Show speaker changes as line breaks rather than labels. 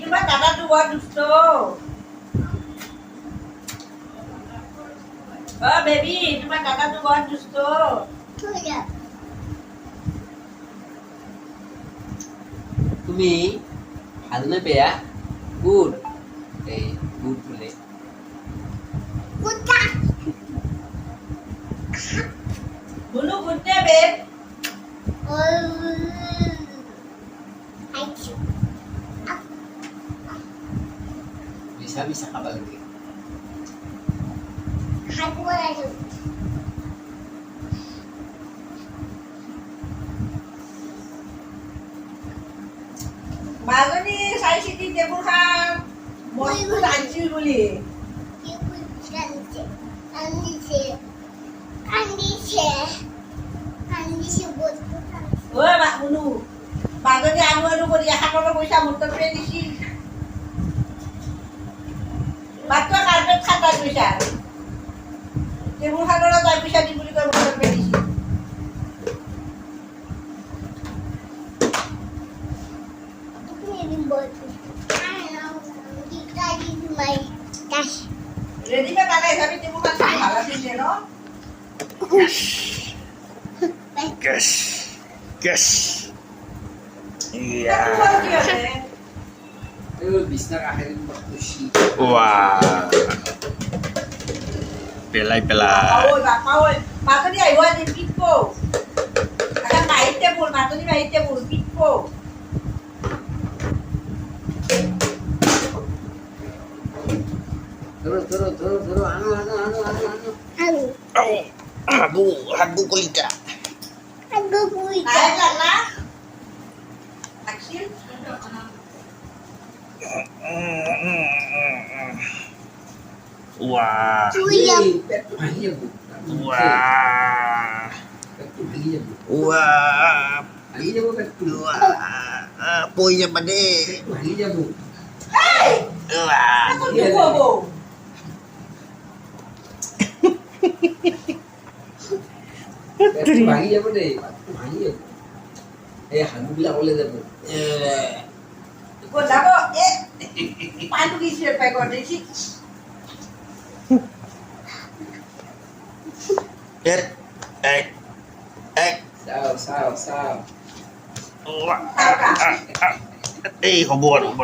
তোমার দাদা তো বড় দুষ্ট ও বেবি তোমার দাদা তো বড় দুষ্ট
তুমি হাল না পেয়া গুড এই গুড বলে
বুনু বুনতে বেব
bisa kabar lagi
মাজনী চাই চিতি টেবুল খান মস্ত ৰান্ধিছিল বুলি ঐ শুনো মাজনী আলু আলু কৰি এখানৰ পইচা মোৰ তাত দিছি মাত্ৰ কাৰ্পেট খাটাৰ পইচা টেবুল খানৰ তাই পইচা দিম বুলি কৈ মোৰ তাত দিছি রেডিমে কাটাই যাবি টেবুল খান ভালো আছিল ন
Gas. Iya.
Bisa akhirin berkusi
Wah. Pelai.
Bapak oi মাজনী আহিব আজি পিটব আচ্ছা মাইট টেবুল মাজনী মাইট table পিটব
Terus anu
Aduh kulita.
naik lah Aksil
Wah. Wah. Punya pada. Wah.
aku tunggu bu
ভাঙি যাব দে ভাঙি যাব এই হাগু বিলাক ওলে যাব
kau dah kok pandu kisi lepas kau desi
sao
Wah. Không buồn.